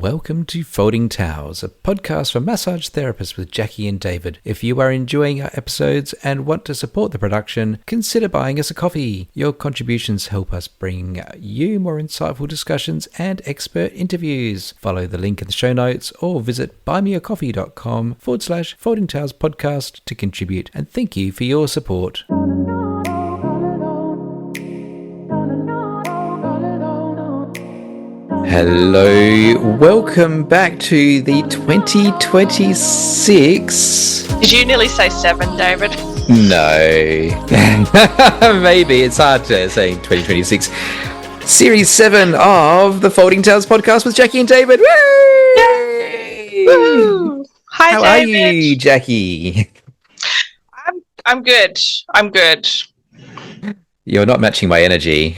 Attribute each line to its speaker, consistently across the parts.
Speaker 1: Welcome to Folding Towels, a podcast for massage therapists with Jackie and David. If you are enjoying our episodes and want to support the production, consider buying us a coffee. Your contributions help us bring you more insightful discussions and expert interviews. Follow the link in the show notes or visit buymeacoffee.com/Folding Towels podcast to contribute, and thank you for your support. Hello, welcome back to the 2026.
Speaker 2: Did you nearly say 7, David?
Speaker 1: No. Maybe. It's hard to say 2026. Series 7 of the Folding Towels podcast with Jackie and David. Woo!
Speaker 2: Yay! Woo! Hi,
Speaker 1: How
Speaker 2: David.
Speaker 1: are you, Jackie?
Speaker 2: I'm good. I'm good.
Speaker 1: You're not matching my energy.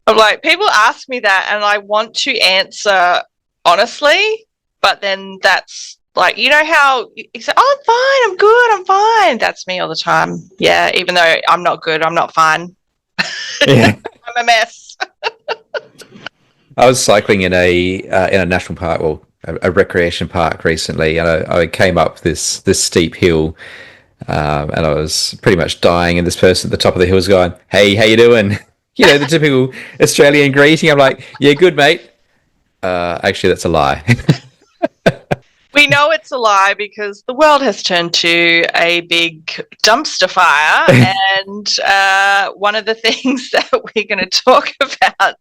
Speaker 2: I'm like, people ask me that and I want to answer honestly, but then that's like, you know how you say, oh, I'm fine, I'm good, I'm fine. That's me all the time. Yeah, even though I'm not good, I'm not fine.
Speaker 1: Yeah.
Speaker 2: I'm a mess.
Speaker 1: I was cycling in a national park, or a recreation park recently, and I came up this steep hill, and I was pretty much dying, and this person at the top of the hill was going, "Hey, how you doing?" You know, the typical Australian greeting. I'm like, "Yeah, good, mate." Actually, that's a lie.
Speaker 2: We know it's a lie because the world has turned to a big dumpster fire, and one of the things that we're going to talk about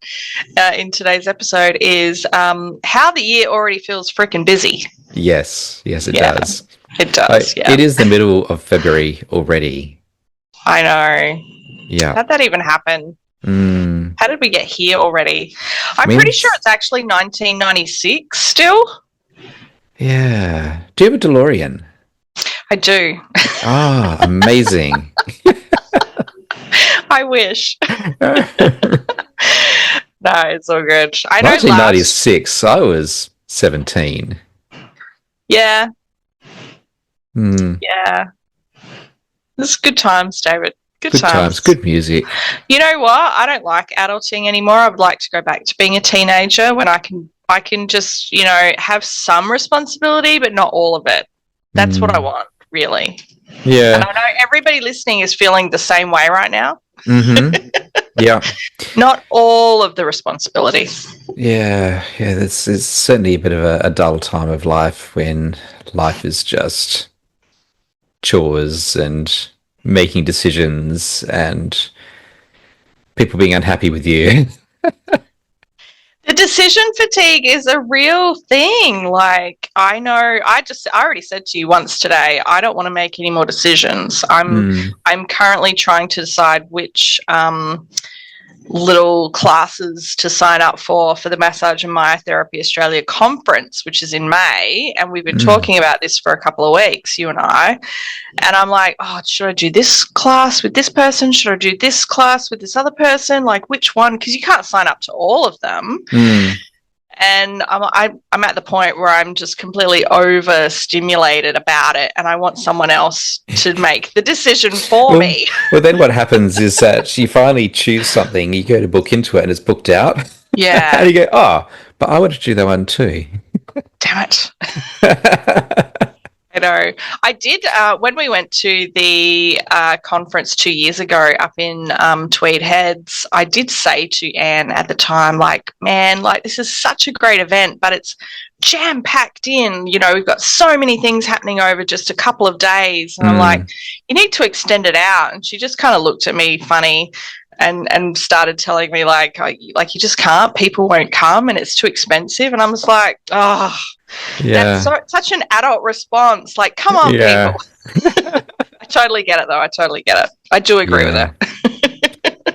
Speaker 2: in today's episode is how the year already feels freaking busy.
Speaker 1: Yes, it does.
Speaker 2: It does, yeah.
Speaker 1: It is the middle of February already.
Speaker 2: I know.
Speaker 1: Yeah.
Speaker 2: How'd that even happen? How did we get here already? I'm pretty sure it's actually 1996 still.
Speaker 1: Yeah. Do you have a DeLorean?
Speaker 2: I do.
Speaker 1: Ah, amazing.
Speaker 2: I wish. No, it's all good. I know
Speaker 1: 1996, I was 17.
Speaker 2: Yeah.
Speaker 1: Mm.
Speaker 2: Yeah. It's good times, David. Good times.
Speaker 1: Good music.
Speaker 2: You know what? I don't like adulting anymore. I would like to go back to being a teenager when I can just, you know, have some responsibility, but not all of it. That's what I want, really.
Speaker 1: Yeah.
Speaker 2: And I know everybody listening is feeling the same way right now.
Speaker 1: Mm-hmm. Yeah.
Speaker 2: Not all of the responsibility.
Speaker 1: Yeah. It's certainly a bit of a dull time of life when life is just chores and making decisions and people being unhappy with you.
Speaker 2: The decision fatigue is a real thing. Like, I know, I already said to you once today, I don't want to make any more decisions. I'm currently trying to decide which little classes to sign up for the Massage Myotherapy Australia Conference, which is in May, and we've been talking about this for a couple of weeks, you and I, and I'm like, oh, should I do this class with this person? Should I do this class with this other person? Like, which one? Because you can't sign up to all of them. And I'm at the point where I'm just completely overstimulated about it, and I want someone else to make the decision for me.
Speaker 1: Well, then what happens is that you finally choose something, you go to book into it, and it's booked out.
Speaker 2: Yeah.
Speaker 1: And you go, oh, but I want to do that one too.
Speaker 2: Damn it. I know. I did, when we went to the conference 2 years ago up in Tweed Heads, I did say to Anne at the time, like, man, like, this is such a great event, but it's jam-packed in. You know, we've got so many things happening over just a couple of days. And I'm like, you need to extend it out. And she just kind of looked at me funny and started telling me, like, you just can't. People won't come and it's too expensive. And I was like, oh, yeah. That's such an adult response. Like, come on, people. I totally get it, though. I totally get it. I do agree with it.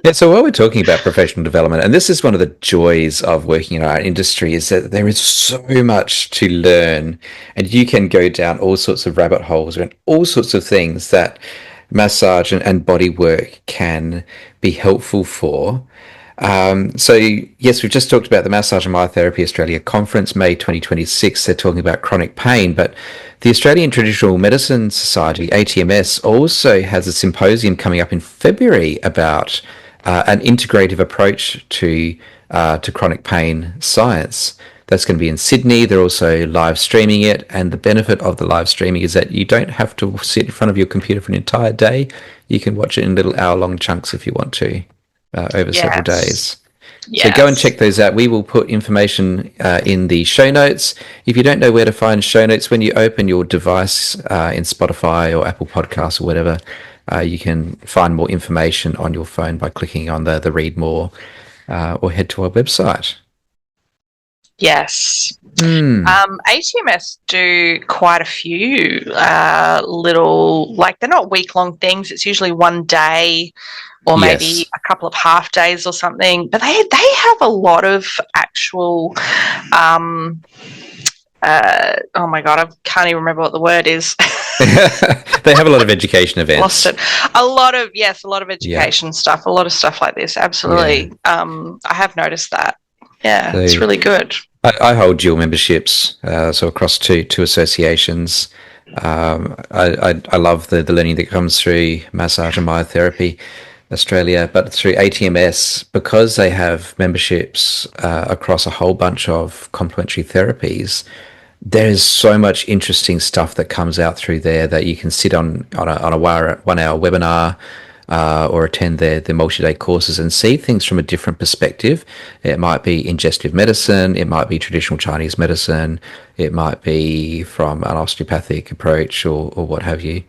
Speaker 1: Yeah, so while we're talking about professional development, and this is one of the joys of working in our industry, is that there is so much to learn, and you can go down all sorts of rabbit holes and all sorts of things that massage and body work can be helpful for. So yes, we've just talked about the Massage Myotherapy Australia Conference, May 2026. They're talking about chronic pain, but the Australian Traditional Medicine Society, ATMS, also has a symposium coming up in February about an integrative approach to to chronic pain science. That's going to be in Sydney. They're also live streaming it. And the benefit of the live streaming is that you don't have to sit in front of your computer for an entire day. You can watch it in little hour-long chunks if you want to over several days. So go and check those out. We will put information in the show notes. If you don't know where to find show notes, when you open your device in Spotify or Apple Podcasts or whatever, you can find more information on your phone by clicking on the read more or head to our website.
Speaker 2: Yes. ATMS do quite a few little, like they're not week-long things. It's usually one day or maybe a couple of half days or something. But they have a lot of actual, oh my God, I can't even remember what the word is.
Speaker 1: They have a lot of education events.
Speaker 2: Lost it. A lot of education stuff, a lot of stuff like this. Absolutely. Yeah. I have noticed that. Yeah, so it's really good.
Speaker 1: I hold dual memberships, so across two associations. I love the learning that comes through Massage Myotherapy Australia, but through ATMS, because they have memberships across a whole bunch of complementary therapies, there is so much interesting stuff that comes out through there that you can sit on a 1 hour webinar or attend their multi-day courses and see things from a different perspective. It might be ingestive medicine, it might be traditional Chinese medicine, it might be from an osteopathic approach or what have you.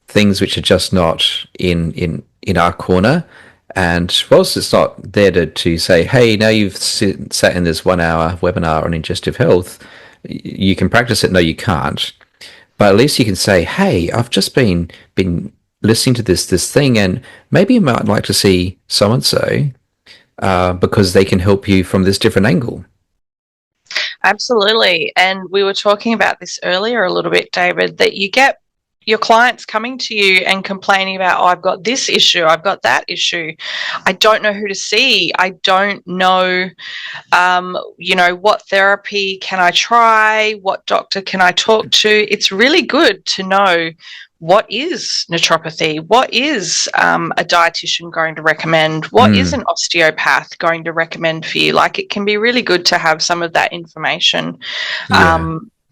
Speaker 1: Things which are just not in our corner. And whilst it's not there to say, hey, now you've sat in this 1 hour webinar on ingestive health, you can practice it. No, you can't. But at least you can say, hey, I've just been listening to this thing, and maybe you might like to see so-and-so because they can help you from this different angle.
Speaker 2: Absolutely. And we were talking about this earlier a little bit, David, that you get your clients coming to you and complaining about, oh, I've got this issue, I've got that issue. I don't know who to see. I don't know, what therapy can I try? What doctor can I talk to? It's really good to know what is naturopathy, what is a dietitian going to recommend, what is an osteopath going to recommend for you. Like, it can be really good to have some of that information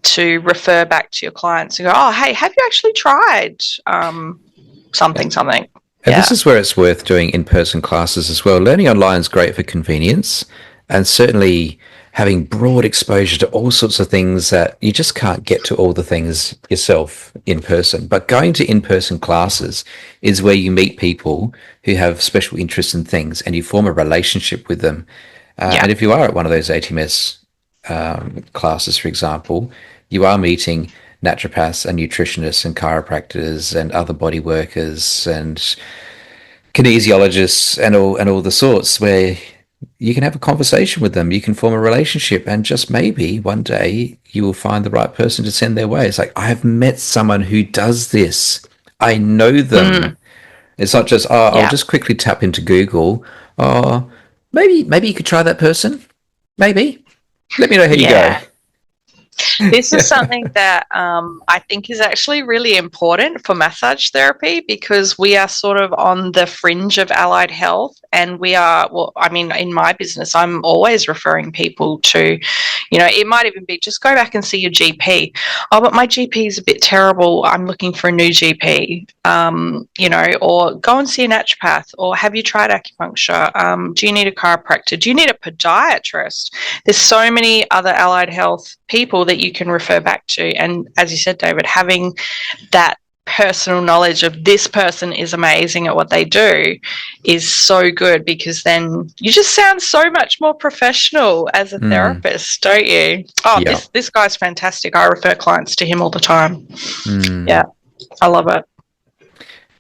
Speaker 2: to refer back to your clients and go, oh, hey, have you actually tried something?
Speaker 1: And this is where it's worth doing in-person classes as well. Learning online is great for convenience, and certainly having broad exposure to all sorts of things that you just can't get to all the things yourself in person. But going to in-person classes is where you meet people who have special interests in things and you form a relationship with them. And if you are at one of those ATMS classes, for example, you are meeting naturopaths and nutritionists and chiropractors and other body workers and kinesiologists and all the sorts, where you can have a conversation with them, you can form a relationship, and just maybe one day you will find the right person to send their way. It's like, I have met someone who does this. I know them. It's not just, I'll just quickly tap into Google. Oh, maybe you could try that person. Maybe. Let me know how you go.
Speaker 2: This is something that I think is actually really important for massage therapy, because we are sort of on the fringe of allied health, and we are, well, I mean, in my business, I'm always referring people to, it might even be just go back and see your GP. Oh, but my GP is a bit terrible. I'm looking for a new GP, or go and see a naturopath, or have you tried acupuncture? Do you need a chiropractor? Do you need a podiatrist? There's so many other allied health people that you can refer back to. And as you said, David, having that personal knowledge of this person is amazing at what they do is so good, because then you just sound so much more professional as a therapist, don't you? Oh, this guy's fantastic. I refer clients to him all the time. Yeah, I love it.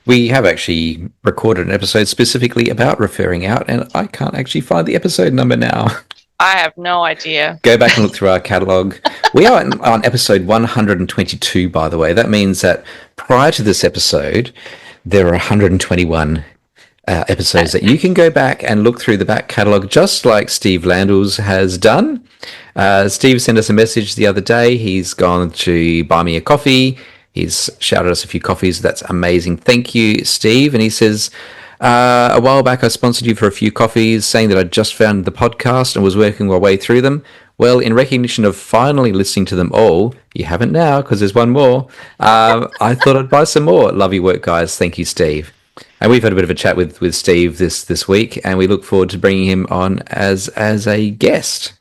Speaker 1: We have actually recorded an episode specifically about referring out, and I can't actually find the episode number now.
Speaker 2: I have no idea.
Speaker 1: Go back and look through our catalogue. We are on episode 122, by the way. That means that prior to this episode, there are 121 episodes that you can go back and look through the back catalogue, just like Steve Landels has done. Steve sent us a message the other day. He's gone to buy me a coffee. He's shouted us a few coffees. That's amazing. Thank you, Steve. And he says, A while back, I sponsored you for a few coffees, saying that I'd just found the podcast and was working my way through them. Well, in recognition of finally listening to them all, you haven't now because there's one more. I thought I'd buy some more. Love your work, guys. Thank you, Steve. And we've had a bit of a chat with Steve this week, and we look forward to bringing him on as a guest.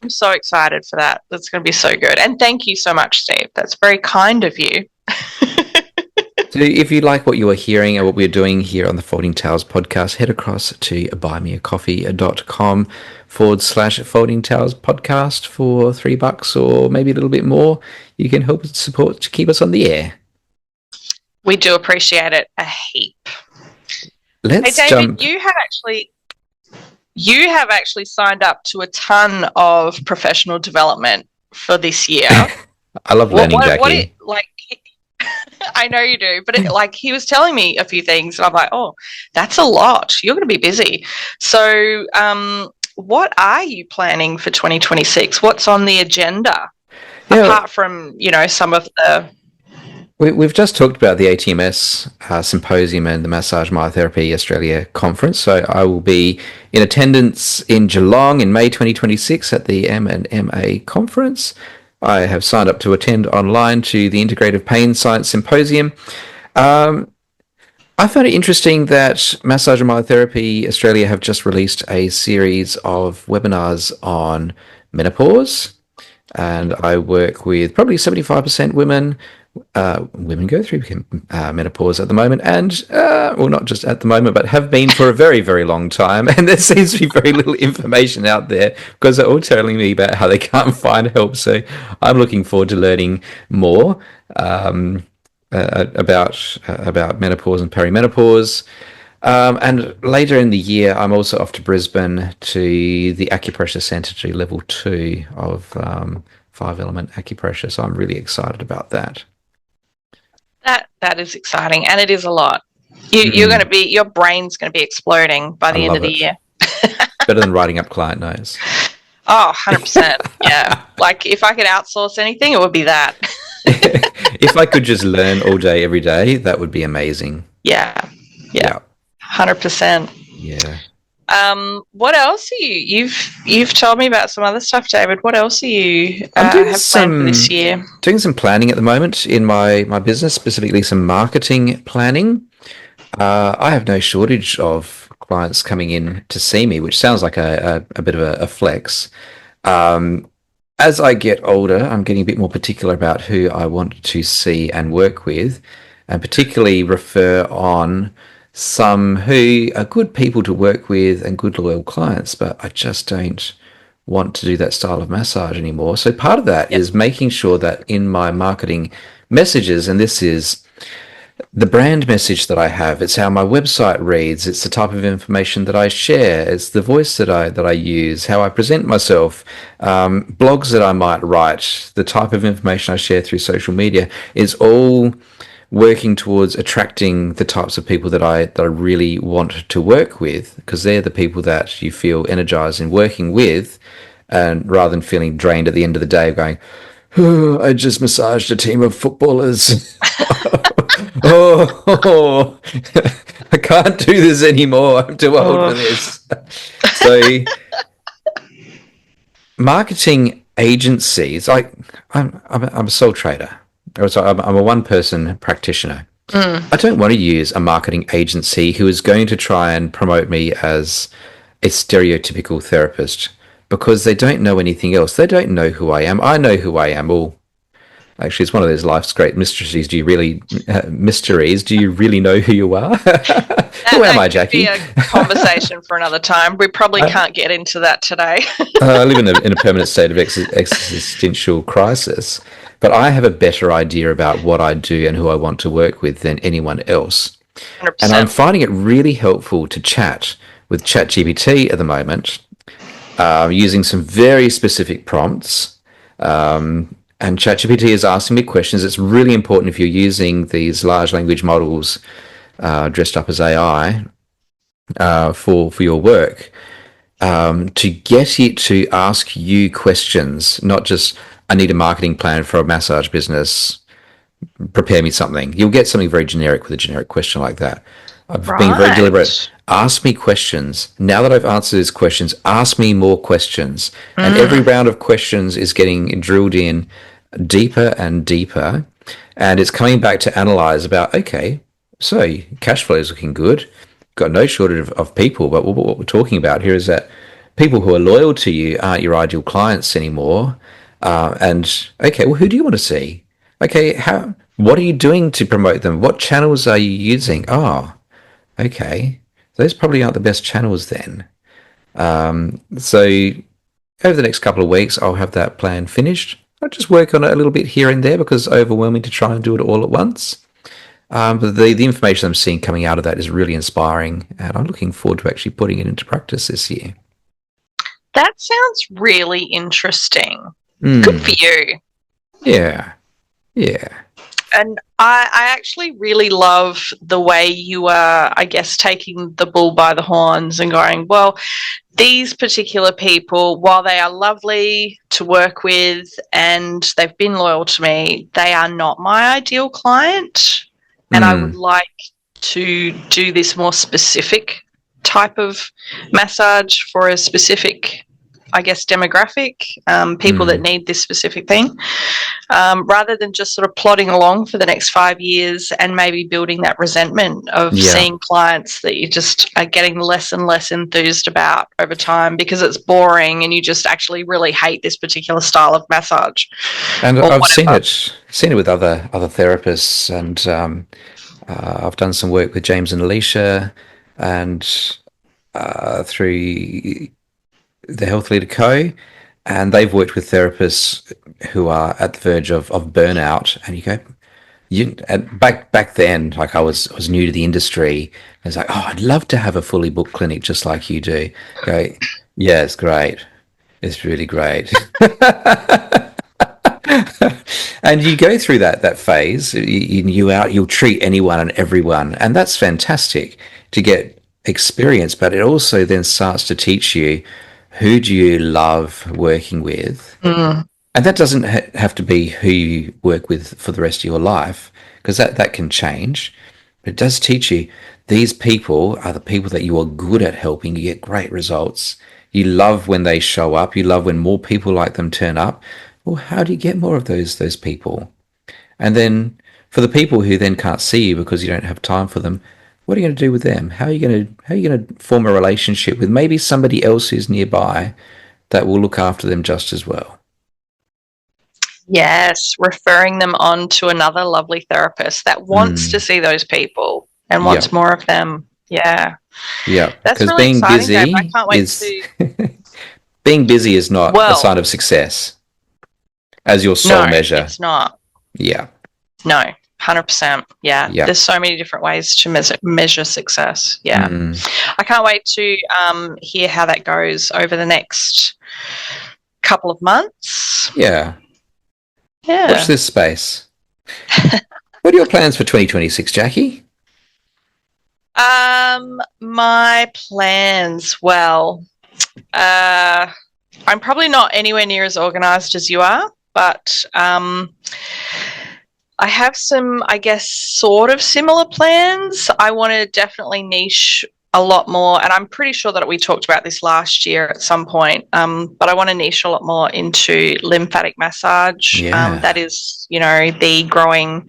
Speaker 2: I'm so excited for that. That's going to be so good. And thank you so much, Steve. That's very kind of you.
Speaker 1: So if you like what you are hearing and what we're doing here on the Folding Towels podcast, head across to buymeacoffee.com/Folding Towels podcast for $3 or maybe a little bit more. You can help support to keep us on the air.
Speaker 2: We do appreciate it a heap.
Speaker 1: Let's
Speaker 2: hey, David,
Speaker 1: jump.
Speaker 2: You have actually signed up to a ton of professional development for this year.
Speaker 1: I love learning, Jackie.
Speaker 2: I know you do, but he was telling me a few things, and I'm like, oh, that's a lot. You're going to be busy. So, what are you planning for 2026? What's on the agenda apart from some of the?
Speaker 1: We've just talked about the ATMS Symposium and the Massage Myotherapy Australia Conference. So I will be in attendance in Geelong in May 2026 at the M&MA Conference. I have signed up to attend online to the Integrative Pain Science Symposium. I found it interesting that Massage Myotherapy Australia have just released a series of webinars on menopause. And I work with probably 75% women. Women go through menopause at the moment, and well, not just at the moment, but have been for a very, very long time. And there seems to be very little information out there because they're all telling me about how they can't find help. So I'm looking forward to learning more about menopause and perimenopause. And later in the year, I'm also off to Brisbane to the Acupressure Centre to do level 2 of 5-element acupressure. So I'm really excited about that.
Speaker 2: That is exciting, and it is a lot. Your brain's going to be exploding by the end of the year.
Speaker 1: Better than writing up client notes.
Speaker 2: Oh, 100%. Yeah. If I could outsource anything, it would be that.
Speaker 1: If I could just learn all day, every day, that would be amazing.
Speaker 2: Yeah. 100%.
Speaker 1: Yeah.
Speaker 2: What else are you've told me about some other stuff, David. What else are you have planned for this year?
Speaker 1: Doing some planning at the moment in my business, specifically some marketing planning. I have no shortage of clients coming in to see me, which sounds like a bit of a flex. As I get older, I'm getting a bit more particular about who I want to see and work with, and particularly refer on some who are good people to work with and good loyal clients, but I just don't want to do that style of massage anymore. So part of that is making sure that in my marketing messages, and this is the brand message that I have, it's how my website reads, it's the type of information that I share, it's the voice that I use, how I present myself, blogs that I might write, the type of information I share through social media is all working towards attracting the types of people that I really want to work with, because they're the people that you feel energized in working with, and rather than feeling drained at the end of the day going, oh, I just massaged a team of footballers. oh, I can't do this anymore. I'm too old for this. So marketing agencies, I'm a sole trader. I'm a one-person practitioner. I don't want to use a marketing agency who is going to try and promote me as a stereotypical therapist, because they don't know anything else. They don't know who I am. I know who I am. Well, actually, it's one of those life's great mysteries. Do you really know who you are? Who am I, Jackie?
Speaker 2: That could be a conversation for another time. We probably can't get into that today.
Speaker 1: I live in a permanent state of existential crisis. But I have a better idea about what I do and who I want to work with than anyone else.
Speaker 2: 100%.
Speaker 1: And I'm finding it really helpful to chat with ChatGPT at the moment, using some very specific prompts. And ChatGPT is asking me questions. It's really important if you're using these large language models dressed up as AI for your work, to get it to ask you questions, not just, I need a marketing plan for a massage business, prepare me something. You'll get something very generic with a generic question like that. I've been very deliberate.
Speaker 2: Right.
Speaker 1: Ask me questions. Now that I've answered these questions, ask me more questions. And every
Speaker 2: Mm.
Speaker 1: round of questions is getting drilled in deeper and deeper. And it's coming back to analyze about, okay, so cash flow is looking good. Got no shortage of people, but what we're talking about here is that people who are loyal to you aren't your ideal clients anymore. And okay, well, who do you want to see? Okay, what are you doing to promote them? What channels are you using? Oh, okay, those probably aren't the best channels then. So over the next couple of weeks, I'll have that plan finished. I'll just work on it a little bit here and there because it's overwhelming to try and do it all at once. But the information I'm seeing coming out of that is really inspiring, and I'm looking forward to actually putting it into practice this year.
Speaker 2: That sounds really interesting. Good for
Speaker 1: Mm,
Speaker 2: you.
Speaker 1: yeah, yeah.
Speaker 2: And I actually really love the way you are, I guess, taking the bull by the horns and going, well, these particular people, while they are lovely to work with and they've been loyal to me, they are not my ideal client. And I would
Speaker 1: Mm,
Speaker 2: like to do this more specific type of massage for a specific, I guess, demographic, people that
Speaker 1: mm,
Speaker 2: need this specific thing, rather than just sort of plodding along for the next 5 years and maybe building that resentment of
Speaker 1: yeah.
Speaker 2: seeing clients that you just are getting less and less enthused about over time because it's boring and you just actually really hate this particular style of massage
Speaker 1: And
Speaker 2: or
Speaker 1: I've
Speaker 2: whatever.
Speaker 1: seen it with other therapists, and I've done some work with James and Alicia, and through the Health Leader Co. And they've worked with therapists who are at the verge of burnout. And you go, and back then, like I was new to the industry. I was like, oh, I'd love to have a fully booked clinic just like you do. Go, yeah, it's great. It's really great. And you go through that phase. You'll treat anyone and everyone, and that's fantastic to get experience. But it also then starts to teach you who do you love working with,
Speaker 2: Mm.
Speaker 1: and that doesn't have to be who you work with for the rest of your life, because that can change. But it does teach you these people are the people that you are good at helping. You get great results. You love when they show up. You love when more people like them turn up. Well, how do you get more of those people? And then for the people who then can't see you because you don't have time for them, what are you going to do with them? How are you going to form a relationship with maybe somebody else who's nearby that will look after them just as well?
Speaker 2: Yes, referring them on to another lovely therapist that wants to
Speaker 1: Mm,
Speaker 2: see those people and
Speaker 1: yeah,
Speaker 2: wants more of them. Yeah,
Speaker 1: yeah.
Speaker 2: that's
Speaker 1: Because
Speaker 2: really
Speaker 1: being
Speaker 2: exciting, Dave. I
Speaker 1: busy
Speaker 2: can't wait
Speaker 1: is
Speaker 2: to.
Speaker 1: being busy is not a
Speaker 2: Well,
Speaker 1: sign of success as your sole
Speaker 2: no,
Speaker 1: measure.
Speaker 2: it's not.
Speaker 1: Yeah,
Speaker 2: No, 100%. Yeah,
Speaker 1: yeah.
Speaker 2: there's so many different ways to measure success. Yeah,
Speaker 1: Mm,
Speaker 2: I can't wait to hear how that goes over the next couple of months.
Speaker 1: yeah. Watch
Speaker 2: Yeah.
Speaker 1: this space. What are your plans for 2026, Jackie?
Speaker 2: My plans. Well, uh, I'm probably not anywhere near as organized as you are, but I have some, I guess, sort of similar plans. I want to definitely niche a lot more, and I'm pretty sure that we talked about this last year at some point. But I want to niche a lot more into lymphatic massage. That
Speaker 1: Yeah.
Speaker 2: is, the growing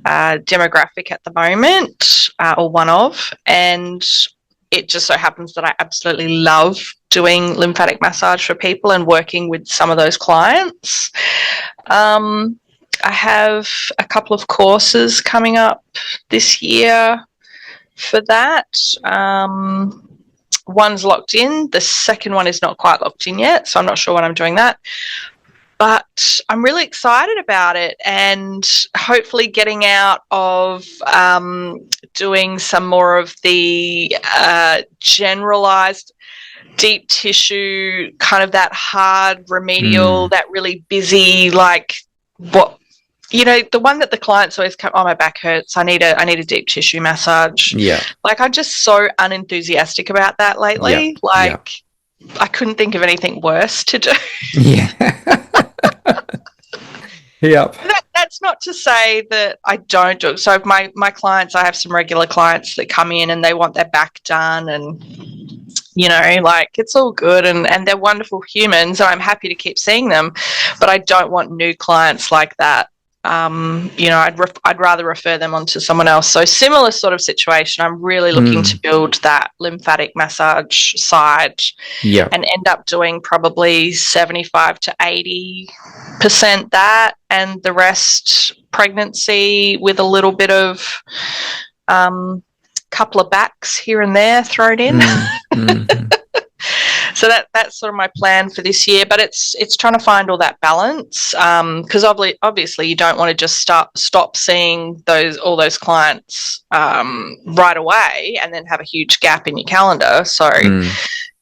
Speaker 2: demographic at the moment, or one of, and it just so happens that I absolutely love doing lymphatic massage for people and working with some of those clients. I have a couple of courses coming up this year for that. One's locked in. The second one is not quite locked in yet, so I'm not sure when I'm doing that. But I'm really excited about it and hopefully getting out of doing some more of the generalized deep tissue, kind of that hard remedial,
Speaker 1: Mm,
Speaker 2: that really busy, like what the one that the clients always come, oh, my back hurts. I need a deep tissue massage.
Speaker 1: yeah.
Speaker 2: Like, I'm just so unenthusiastic about that
Speaker 1: Yeah.
Speaker 2: lately.
Speaker 1: Yeah.
Speaker 2: Like, I couldn't think of anything worse to do.
Speaker 1: Yeah. Yep.
Speaker 2: That's that's not to say that I don't do it. So my clients, I have some regular clients that come in and they want their back done, and like, it's all good, and they're wonderful humans, and I'm happy to keep seeing them, but I don't want new clients like that. I'd rather refer them on to someone else. So similar sort of situation. I'm really looking to build that lymphatic massage side,
Speaker 1: Yeah.
Speaker 2: and end up doing probably 75 to 80% that, and the rest pregnancy with a little bit of couple of backs here and there thrown in.
Speaker 1: Mm-hmm.
Speaker 2: So that's sort of my plan for this year, but it's trying to find all that balance, because obviously you don't want to just stop seeing all those clients right away and then have a huge gap in your calendar. So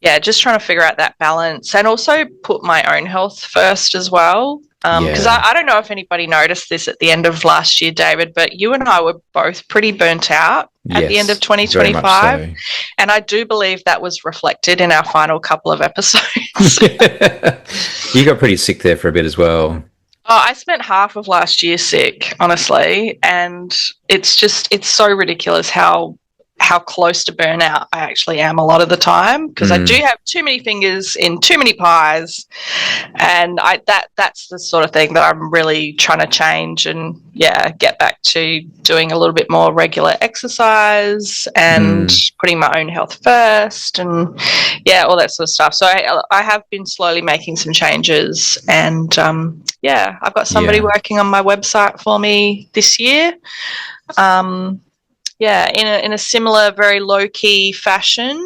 Speaker 2: yeah, just trying to figure out that balance, and also put my own health first as well. Because I don't know if anybody noticed this at the end of last year, David, but you and I were both pretty burnt out at the end of 2025. So. And I do believe that was reflected in our final couple of episodes.
Speaker 1: You got pretty sick there for a bit as well.
Speaker 2: Oh, I spent half of last year sick, honestly. And it's so ridiculous how close to burnout I actually am a lot of the time, because I do have too many fingers in too many pies, and that's the sort of thing that I'm really trying to change, and get back to doing a little bit more regular exercise and putting my own health first, and all that sort of stuff. So I have been slowly making some changes, and I've got somebody working on my website for me this year. In a similar, very low key fashion.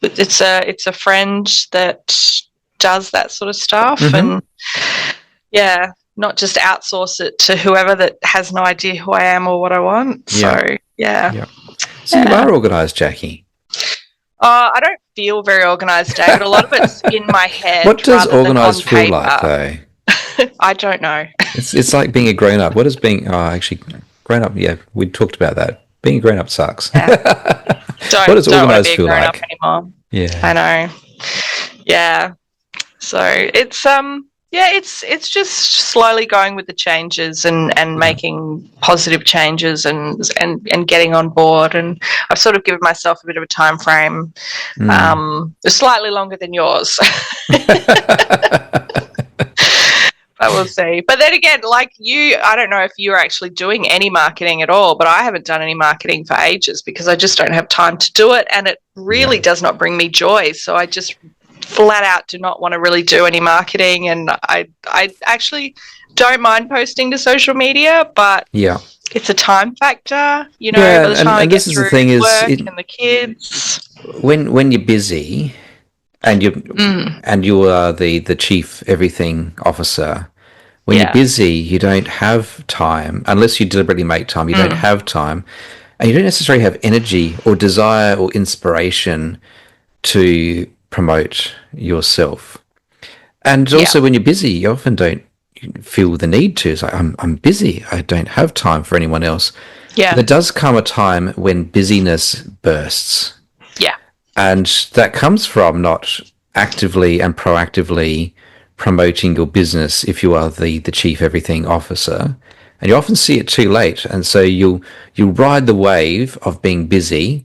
Speaker 2: It's a friend that does that sort of stuff, and not just outsource it to whoever that has no idea who I am or what I want. So
Speaker 1: So you are organised, Jackie.
Speaker 2: I don't feel very organised, David. A lot of it's in my head.
Speaker 1: What does organised feel like, though?
Speaker 2: I don't know.
Speaker 1: It's like being a grown up. What is being? Grown up, we talked about that. Being a grown up sucks.
Speaker 2: Yeah.
Speaker 1: What does organised feel like?
Speaker 2: Anymore.
Speaker 1: Yeah,
Speaker 2: I know. Yeah, so it's it's just slowly going with the changes and making positive changes and getting on board. And I've sort of given myself a bit of a time frame, slightly longer than yours. I will see. But then again, like you, I don't know if you're actually doing any marketing at all, but I haven't done any marketing for ages because I just don't have time to do it, and it really does not bring me joy. So I just flat out do not want to really do any marketing, and I actually don't mind posting to social media, but it's a time factor, by the time I get through work and the kids.
Speaker 1: When you're busy, and you are the chief everything officer. When you're busy, you don't have time, unless you deliberately make time. You don't have time, and you don't necessarily have energy or desire or inspiration to promote yourself. And also, when you're busy, you often don't feel the need to. It's like, I'm busy. I don't have time for anyone else.
Speaker 2: Yeah,
Speaker 1: there does come a time when busyness bursts.
Speaker 2: Yeah.
Speaker 1: And that comes from not actively and proactively promoting your business if you are the chief everything officer. And you often see it too late. And so you'll ride the wave of being busy,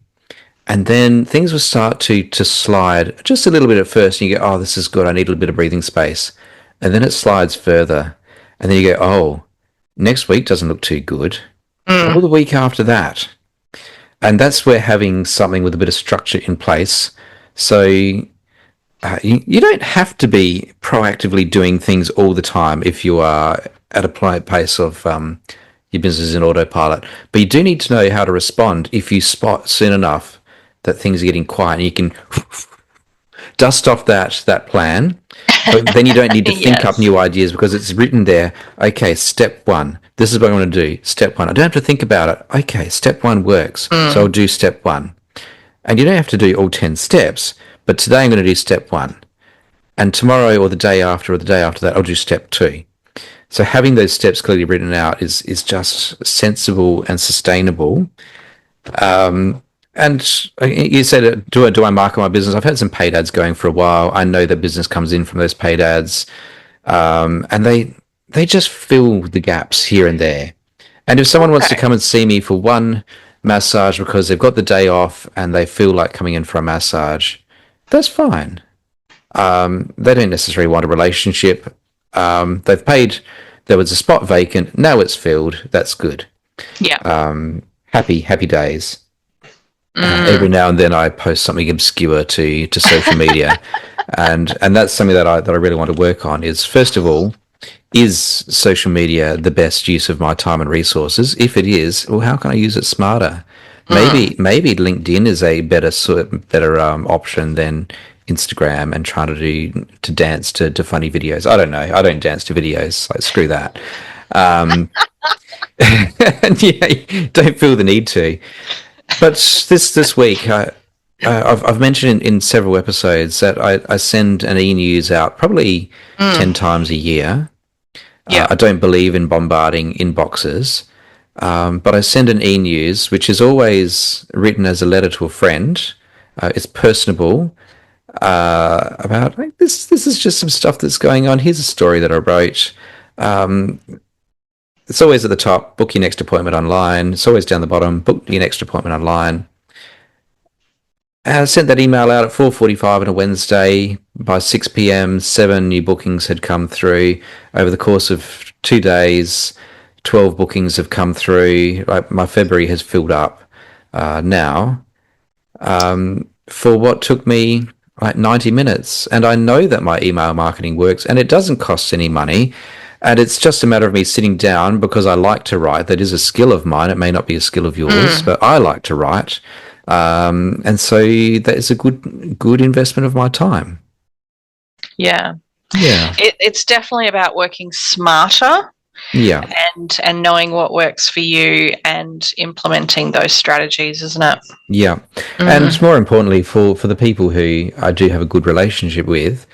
Speaker 1: and then things will start to slide just a little bit at first, and you go, oh, this is good, I need a little bit of breathing space. And then it slides further. And then you go, oh, next week doesn't look too good. Or the week after that. And that's where having something with a bit of structure in place. So you don't have to be proactively doing things all the time if you are at a pace of your business in autopilot. But you do need to know how to respond if you spot soon enough that things are getting quiet, and you can dust off that plan. But then you don't need to think up new ideas because it's written there. Okay, step one. This is what I want to do. Step one. I don't have to think about it. Okay, step one works. So I'll do step one. And you don't have to do all 10 steps, but today I'm going to do step one. And tomorrow or the day after that, I'll do step two. So having those steps clearly written out is just sensible and sustainable. And you said, do I market my business? I've had some paid ads going for a while. I know that business comes in from those paid ads. And they just fill the gaps here and there. And if someone wants to
Speaker 2: Okay.
Speaker 1: come and see me for one massage because they've got the day off and they feel like coming in for a massage, that's fine. They don't necessarily want a relationship. They've paid. There was a spot vacant. Now it's filled. That's good.
Speaker 2: Yeah.
Speaker 1: Happy days. Every
Speaker 2: Mm.
Speaker 1: now and then I post something obscure to social media, and that's something that I really want to work on. Is first of all, is social media the best use of my time and resources? If it is, well, how can I use it smarter?
Speaker 2: Mm.
Speaker 1: Maybe LinkedIn is a better option than Instagram and trying to dance to funny videos. I don't know. I don't dance to videos. Like screw that. Um, and yeah, don't feel the need to. But this week, I've mentioned in several episodes that I send an e-news out probably
Speaker 2: Mm.
Speaker 1: 10 times a year.
Speaker 2: Yeah.
Speaker 1: I don't believe in bombarding inboxes, but I send an e-news, which is always written as a letter to a friend. It's personable about like this. This is just some stuff that's going on. Here's a story that I wrote. Um, it's always at the top. Book your next appointment online. It's always down the bottom. Book your next appointment online. I sent that email out at 4:45 on a Wednesday. By 6 p.m., 7 new bookings had come through over the course of 2 days. 12 bookings have come through. Like my February has filled up now for what took me like 90 minutes. And I know that my email marketing works, and it doesn't cost any money. And it's just a matter of me sitting down because I like to write. That is a skill of mine. It may not be a skill of yours,
Speaker 2: Mm.
Speaker 1: but I like to write. And so that is a good investment of my time.
Speaker 2: Yeah.
Speaker 1: Yeah.
Speaker 2: It's definitely about working smarter
Speaker 1: Yeah.
Speaker 2: and knowing what works for you and implementing those strategies, isn't it?
Speaker 1: Yeah. And
Speaker 2: Mm.
Speaker 1: more importantly, for the people who I do have a good relationship with,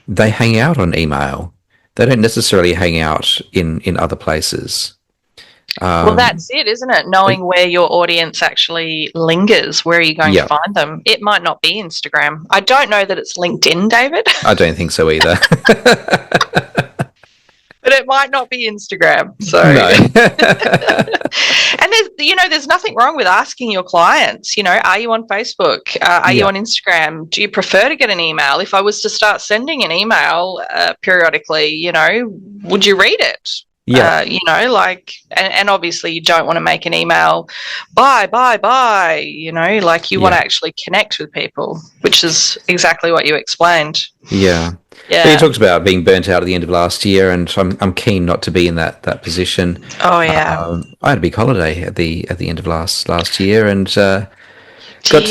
Speaker 1: they hang out on email. They don't necessarily hang out in other places.
Speaker 2: Well, that's it, isn't it? Knowing where your audience actually lingers, where are you going to
Speaker 1: Yeah.
Speaker 2: find them? It might not be Instagram. I don't know that it's LinkedIn, David,
Speaker 1: I don't think so either.
Speaker 2: but it might not be Instagram. So,
Speaker 1: No.
Speaker 2: and there's nothing wrong with asking your clients, are you on Facebook? Are you
Speaker 1: Yeah.
Speaker 2: on Instagram? Do you prefer to get an email? If I was to start sending an email periodically, would you read it?
Speaker 1: Yeah.
Speaker 2: And obviously you don't want to make an email, bye, like you want to
Speaker 1: Yeah.
Speaker 2: actually connect with people, which is exactly what you explained.
Speaker 1: Yeah. But you
Speaker 2: Yeah.
Speaker 1: talked about being burnt out at the end of last year, and I'm keen not to be in that position.
Speaker 2: Oh, yeah.
Speaker 1: I had a big holiday at the end of last year, and
Speaker 2: Did.
Speaker 1: got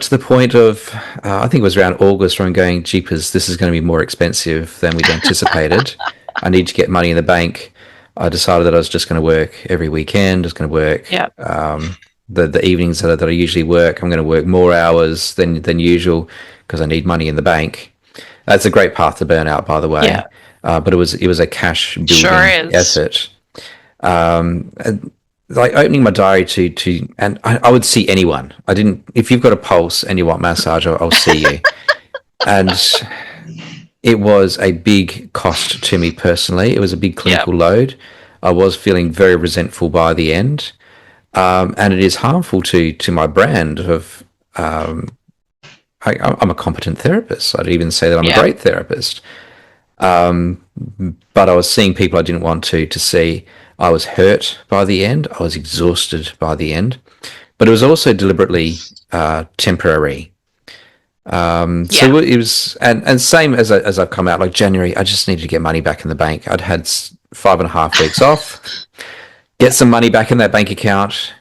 Speaker 1: to the point of I think it was around August where I'm going, jeepers, this is going to be more expensive than we'd anticipated. I need to get money in the bank. I decided that I was just going to work every weekend. Just going to work
Speaker 2: Yeah.
Speaker 1: the evenings that I usually work. I'm going to work more hours than usual because I need money in the bank. That's a great path to burnout, by the way.
Speaker 2: Yeah.
Speaker 1: But it was a cash building
Speaker 2: Sure is.
Speaker 1: effort. And like opening my diary and I would see anyone. I didn't. If you've got a pulse and you want massage, I'll see you. And it was a big cost to me personally. It was a big clinical load. I was feeling very resentful by the end, and it is harmful to my brand of. I'm a competent therapist. I'd even say that I'm a great therapist. But I was seeing people I didn't want to see. I was hurt by the end. I was exhausted by the end. But it was also deliberately temporary. So it was, and same as I've come out, like January, I just needed to get money back in the bank. I'd had 5.5 weeks off, get some money back in that bank account,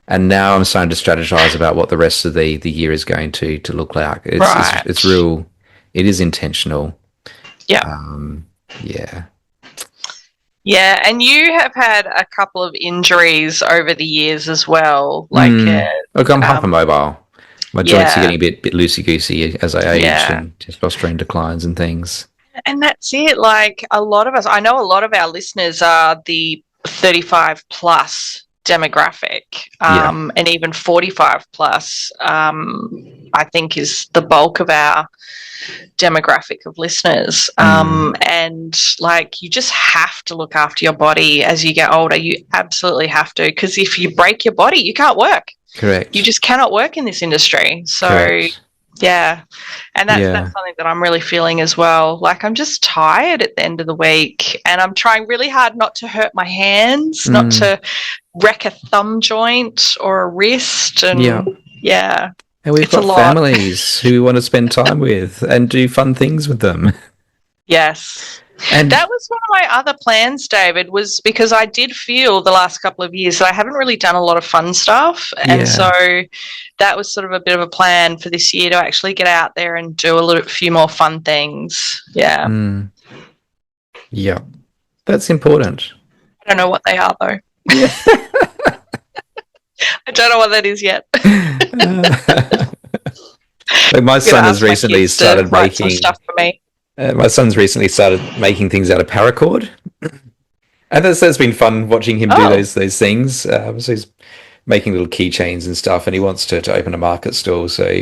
Speaker 1: and now I'm starting to strategize about what the rest of the year is going to look like. It's real. It is intentional.
Speaker 2: Yeah.
Speaker 1: Yeah.
Speaker 2: Yeah, and you have had a couple of injuries over the years as well. Like,
Speaker 1: look, I'm hypermobile. My joints are
Speaker 2: yeah.
Speaker 1: getting a bit loosey goosey as I age,
Speaker 2: Yeah.
Speaker 1: and testosterone declines and things.
Speaker 2: And that's it. Like a lot of us, I know a lot of our listeners are the 35 plus demographic,
Speaker 1: Yeah.
Speaker 2: and even 45 plus, I think is the bulk of our demographic of listeners. And like, you just have to look after your body as you get older. You absolutely have to, because if you break your body, you can't work.
Speaker 1: Correct.
Speaker 2: You just cannot work in this industry. So
Speaker 1: Correct.
Speaker 2: yeah. And that's something that I'm really feeling as well. Like, I'm just tired at the end of the week, and I'm trying really hard not to hurt my hands, not to wreck a thumb joint or a wrist. And yeah.
Speaker 1: And we've got families who we want to spend time with and do fun things with them.
Speaker 2: Yes.
Speaker 1: And
Speaker 2: that was one of my other plans, David, was because I did feel the last couple of years that I haven't really done a lot of fun stuff. And so that was sort of a bit of a plan for this year, to actually get out there and do a few more fun things. Yeah.
Speaker 1: Yeah. That's important.
Speaker 2: I don't know what they are, though. Yeah. I don't know what that is yet.
Speaker 1: Like, my son has recently started making
Speaker 2: stuff for me.
Speaker 1: My son's recently started making things out of paracord, and that's been fun watching him do those things. So he's making little keychains and stuff, and he wants to open a market stall. So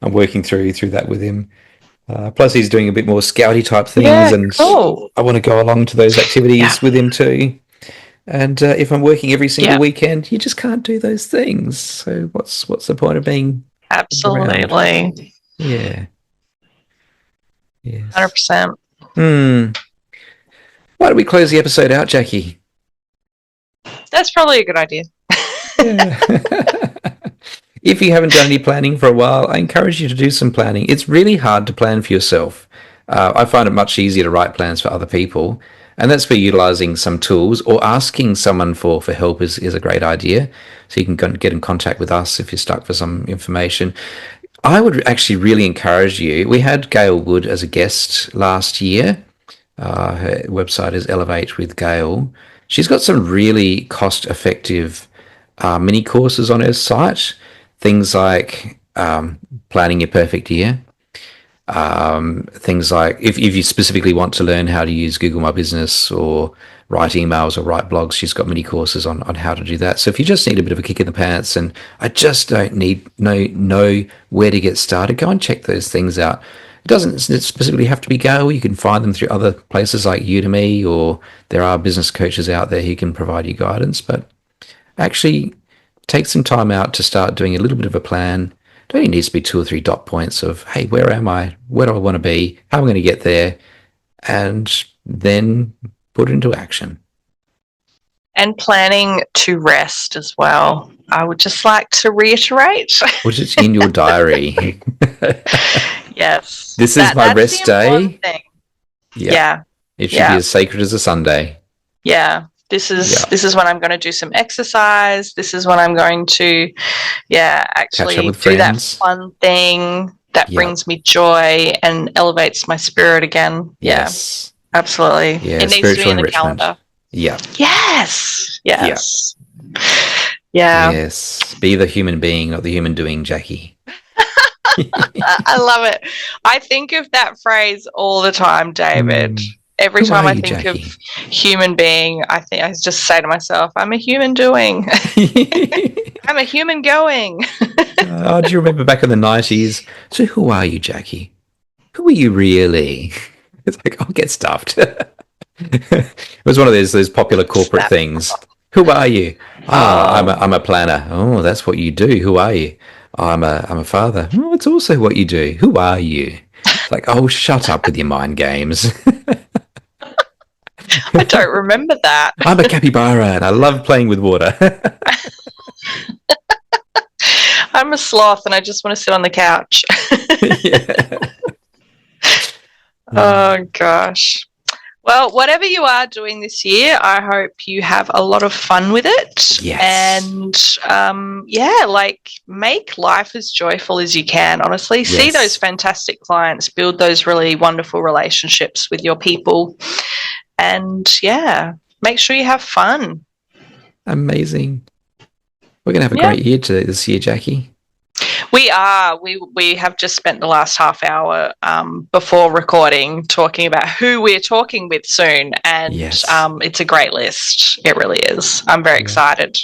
Speaker 1: I'm working through that with him. Plus, he's doing a bit more scouty type things, and I want to go along to those activities with him too. And if I'm working every single weekend, you just can't do those things. So what's the point of being
Speaker 2: absolutely
Speaker 1: around? Yeah. Yes.
Speaker 2: 100%.
Speaker 1: Why don't we close the episode out, Jackie?
Speaker 2: That's probably a good idea.
Speaker 1: If you haven't done any planning for a while, I encourage you to do some planning. It's really hard to plan for yourself. I find it much easier to write plans for other people, and that's where utilizing some tools or asking someone for help is a great idea. So you can get in contact with us if you're stuck for some information. I would actually really encourage you. We had Gail Wood as a guest last year. Her website is Elevate with Gail. She's got some really cost-effective mini courses on her site. Things like planning your perfect year. Things like if you specifically want to learn how to use Google My Business or write emails or write blogs, she's got mini courses on how to do that. So if you just need a bit of a kick in the pants and I just don't know where to get started, go and check those things out. It doesn't specifically have to be Gail. You can find them through other places like Udemy, or there are business coaches out there who can provide you guidance. But actually take some time out to start doing a little bit of a plan. It only needs to be 2 or 3 dot points of, hey, where am I? Where do I want to be? How am I going to get there? And then put it into action.
Speaker 2: And planning to rest as well. I would just like to reiterate.
Speaker 1: Put it in your diary.
Speaker 2: Yes.
Speaker 1: This is my rest day. Yeah. It should be as sacred as a Sunday.
Speaker 2: Yeah. This is when I'm going to do some exercise. This is when I'm going to, actually do that fun thing that brings me joy and elevates my spirit again.
Speaker 1: Yes.
Speaker 2: Yeah, absolutely.
Speaker 1: Yeah,
Speaker 2: it needs to be in the calendar.
Speaker 1: Yeah.
Speaker 2: Yes. Yes.
Speaker 1: Yeah. Yes. Be the human being, not the human doing, Jackie.
Speaker 2: I love it. I think of that phrase all the time, David. Every time I think of human being, I just say to myself, I'm a human doing. I'm a human going.
Speaker 1: Do you remember back in the 90s? So who are you, Jackie? Who are you really? It's like, I'll get stuffed. It was one of those popular corporate things. Who are you? I'm a planner. Oh, that's what you do. Who are you? I'm a father. Oh, it's also what you do. Who are you? It's like, oh, shut up with your mind games.
Speaker 2: I don't remember that.
Speaker 1: I'm a capybara and I love playing with water.
Speaker 2: I'm a sloth and I just want to sit on the couch. Oh, gosh. Well, whatever you are doing this year, I hope you have a lot of fun with it.
Speaker 1: Yes.
Speaker 2: And, make life as joyful as you can, honestly.
Speaker 1: Yes.
Speaker 2: See those fantastic clients, build those really wonderful relationships with your people. And, make sure you have fun.
Speaker 1: Amazing. We're going to have a great year this year, Jackie.
Speaker 2: We are. We have just spent the last half hour before recording talking about who we're talking with soon. And it's a great list. It really is. I'm very excited.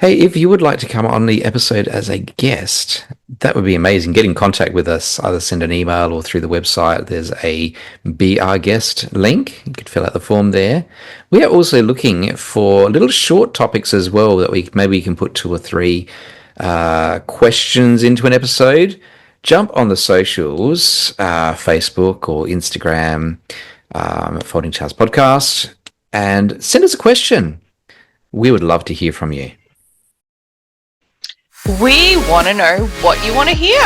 Speaker 1: Hey, if you would like to come on the episode as a guest, that would be amazing. Get in contact with us, either send an email or through the website. There's a Be Our Guest link. You could fill out the form there. We are also looking for little short topics as well that we can put 2 or 3 questions into an episode. Jump on the socials, Facebook or Instagram, Folding Chairs Podcast, and send us a question. We would love to hear from you.
Speaker 2: We want to know what you want to hear.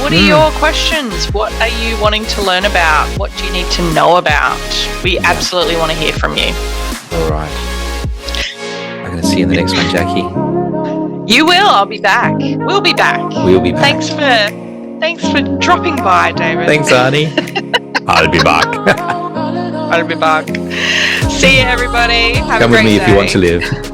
Speaker 2: What are your questions? What are you wanting to learn about? What do you need to know about? We absolutely want to hear from you.
Speaker 1: All right. I'm going to see you in the next one, Jackie.
Speaker 2: You will. I'll be back. We'll be back.
Speaker 1: We'll be back.
Speaker 2: Thanks for dropping by, David.
Speaker 1: Thanks, Arnie. I'll be back.
Speaker 2: I'll be back. See you, everybody. Have
Speaker 1: Come
Speaker 2: a great
Speaker 1: with me
Speaker 2: day.
Speaker 1: if you want to live.